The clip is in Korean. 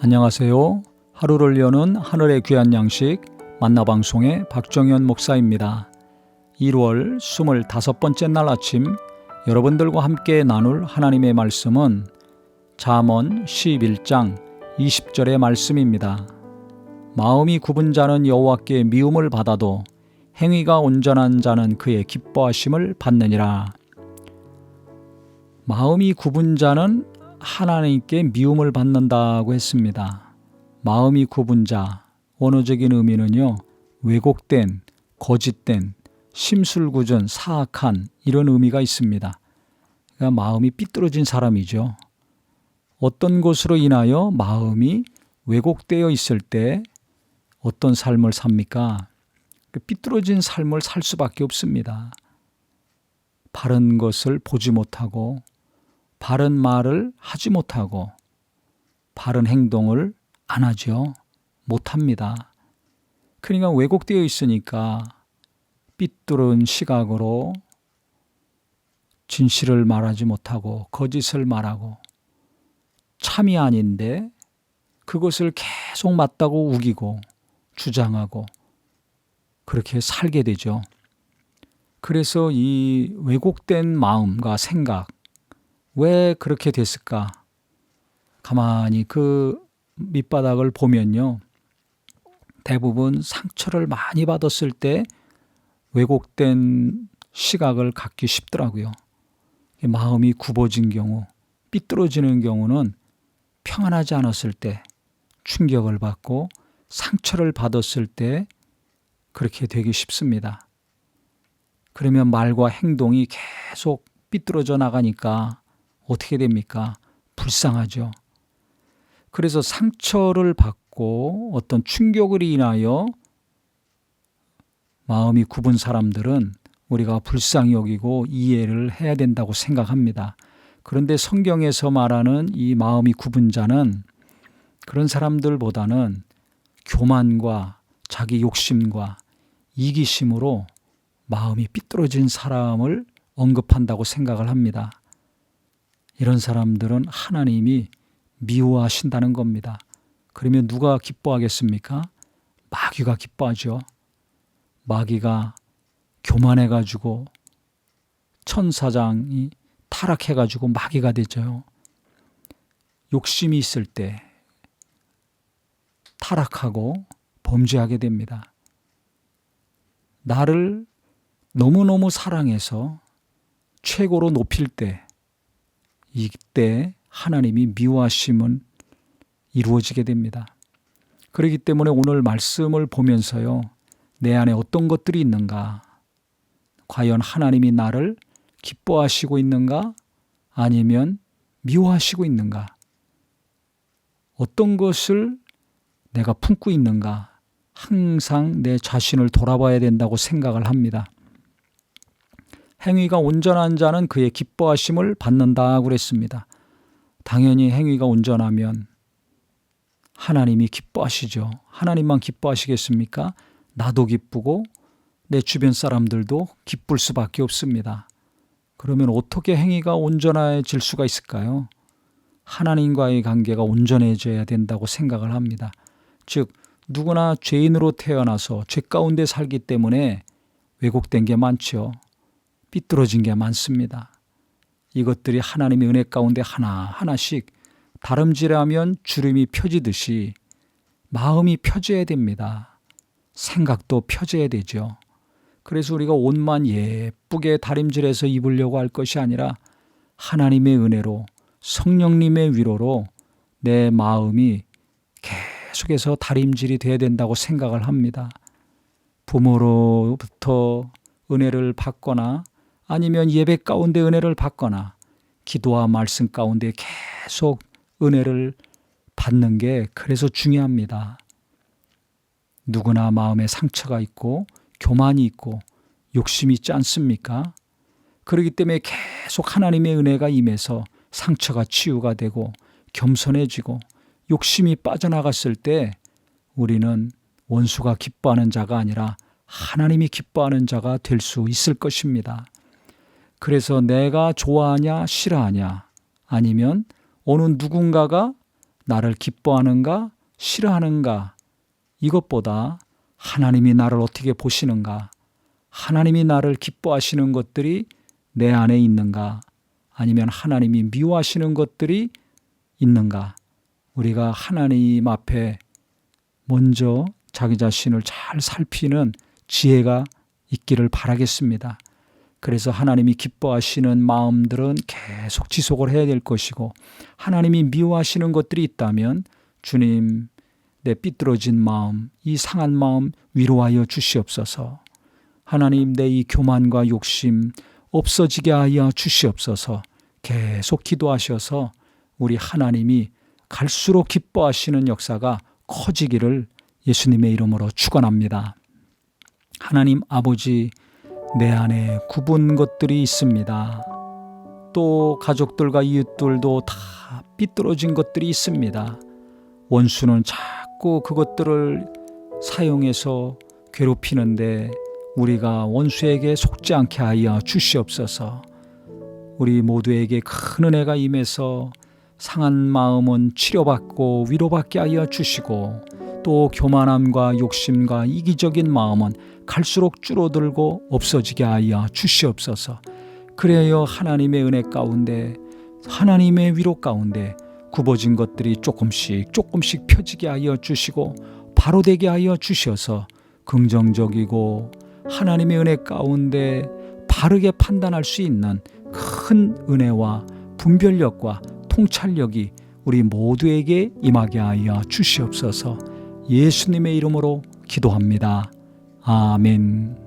안녕하세요. 하루를 여는 하늘의 귀한 양식 만나방송의 박정현 목사입니다. 1월 25번째 날 아침 여러분들과 함께 나눌 하나님의 말씀은 잠언 11장 20절의 말씀입니다. 마음이 굽은 자는 여호와께 미움을 받아도 행위가 온전한 자는 그의 기뻐하심을 받느니라. 마음이 굽은 자는 하나님께 미움을 받는다고 했습니다. 마음이 굽은 자, 원어적인 의미는요, 왜곡된, 거짓된, 심술궂은, 사악한 이런 의미가 있습니다. 그러니까 마음이 삐뚤어진 사람이죠. 어떤 것으로 인하여 마음이 왜곡되어 있을 때 어떤 삶을 삽니까? 삐뚤어진 삶을 살 수밖에 없습니다. 바른 것을 보지 못하고 바른 말을 하지 못하고 바른 행동을 안 하죠. 못합니다. 그러니까 왜곡되어 있으니까 삐뚤은 시각으로 진실을 말하지 못하고 거짓을 말하고 참이 아닌데 그것을 계속 맞다고 우기고 주장하고 그렇게 살게 되죠. 그래서 이 왜곡된 마음과 생각, 왜 그렇게 됐을까? 가만히 그 밑바닥을 보면요. 대부분 상처를 많이 받았을 때 왜곡된 시각을 갖기 쉽더라고요. 마음이 굽어진 경우, 삐뚤어지는 경우는 평안하지 않았을 때, 충격을 받고 상처를 받았을 때 그렇게 되기 쉽습니다. 그러면 말과 행동이 계속 삐뚤어져 나가니까 어떻게 됩니까? 불쌍하죠. 그래서 상처를 받고 어떤 충격을 인하여 마음이 굽은 사람들은 우리가 불쌍히 여기고 이해를 해야 된다고 생각합니다. 그런데 성경에서 말하는 이 마음이 굽은 자는 그런 사람들보다는 교만과 자기 욕심과 이기심으로 마음이 삐뚤어진 사람을 언급한다고 생각을 합니다. 이런 사람들은 하나님이 미워하신다는 겁니다. 그러면 누가 기뻐하겠습니까? 마귀가 기뻐하죠. 마귀가 교만해가지고 천사장이 타락해가지고 마귀가 되죠. 욕심이 있을 때 타락하고 범죄하게 됩니다. 나를 너무너무 사랑해서 최고로 높일 때 이때 하나님이 미워하심은 이루어지게 됩니다. 그렇기 때문에 오늘 말씀을 보면서요. 내 안에 어떤 것들이 있는가? 과연 하나님이 나를 기뻐하시고 있는가? 아니면 미워하시고 있는가? 어떤 것을 내가 품고 있는가? 항상 내 자신을 돌아봐야 된다고 생각을 합니다. 행위가 온전한 자는 그의 기뻐하심을 받는다고 그랬습니다. 당연히 행위가 온전하면 하나님이 기뻐하시죠. 하나님만 기뻐하시겠습니까? 나도 기쁘고 내 주변 사람들도 기쁠 수밖에 없습니다. 그러면 어떻게 행위가 온전해질 수가 있을까요? 하나님과의 관계가 온전해져야 된다고 생각을 합니다. 즉 누구나 죄인으로 태어나서 죄 가운데 살기 때문에 왜곡된 게 많죠. 삐뚤어진 게 많습니다. 이것들이 하나님의 은혜 가운데 하나하나씩 다름질하면 주름이 펴지듯이 마음이 펴져야 됩니다. 생각도 펴져야 되죠. 그래서 우리가 옷만 예쁘게 다림질해서 입으려고 할 것이 아니라 하나님의 은혜로 성령님의 위로로 내 마음이 계속해서 다림질이 돼야 된다고 생각을 합니다. 부모로부터 은혜를 받거나 아니면 예배 가운데 은혜를 받거나 기도와 말씀 가운데 계속 은혜를 받는 게 그래서 중요합니다. 누구나 마음에 상처가 있고 교만이 있고 욕심이 있지 않습니까? 그렇기 때문에 계속 하나님의 은혜가 임해서 상처가 치유가 되고 겸손해지고 욕심이 빠져나갔을 때 우리는 원수가 기뻐하는 자가 아니라 하나님이 기뻐하는 자가 될 수 있을 것입니다. 그래서 내가 좋아하냐 싫어하냐 아니면 어느 누군가가 나를 기뻐하는가 싫어하는가, 이것보다 하나님이 나를 어떻게 보시는가, 하나님이 나를 기뻐하시는 것들이 내 안에 있는가, 아니면 하나님이 미워하시는 것들이 있는가, 우리가 하나님 앞에 먼저 자기 자신을 잘 살피는 지혜가 있기를 바라겠습니다. 그래서 하나님이 기뻐하시는 마음들은 계속 지속을 해야 될 것이고, 하나님이 미워하시는 것들이 있다면 주님, 내 삐뚤어진 마음, 이 상한 마음 위로하여 주시옵소서. 하나님, 내 이 교만과 욕심 없어지게 하여 주시옵소서. 계속 기도하셔서 우리 하나님이 갈수록 기뻐하시는 역사가 커지기를 예수님의 이름으로 축원합니다. 하나님 아버지, 내 안에 굽은 것들이 있습니다. 또 가족들과 이웃들도 다 삐뚤어진 것들이 있습니다. 원수는 자꾸 그것들을 사용해서 괴롭히는데 우리가 원수에게 속지 않게 하여 주시옵소서. 우리 모두에게 큰 은혜가 임해서 상한 마음은 치료받고 위로받게 하여 주시고, 또 교만함과 욕심과 이기적인 마음은 갈수록 줄어들고 없어지게 하여 주시옵소서. 그래야 하나님의 은혜 가운데, 하나님의 위로 가운데 굽어진 것들이 조금씩 펴지게 하여 주시고 바로 되게 하여 주셔서 긍정적이고 하나님의 은혜 가운데 바르게 판단할 수 있는 큰 은혜와 분별력과 통찰력이 우리 모두에게 임하게 하여 주시옵소서. 예수님의 이름으로 기도합니다. 아멘.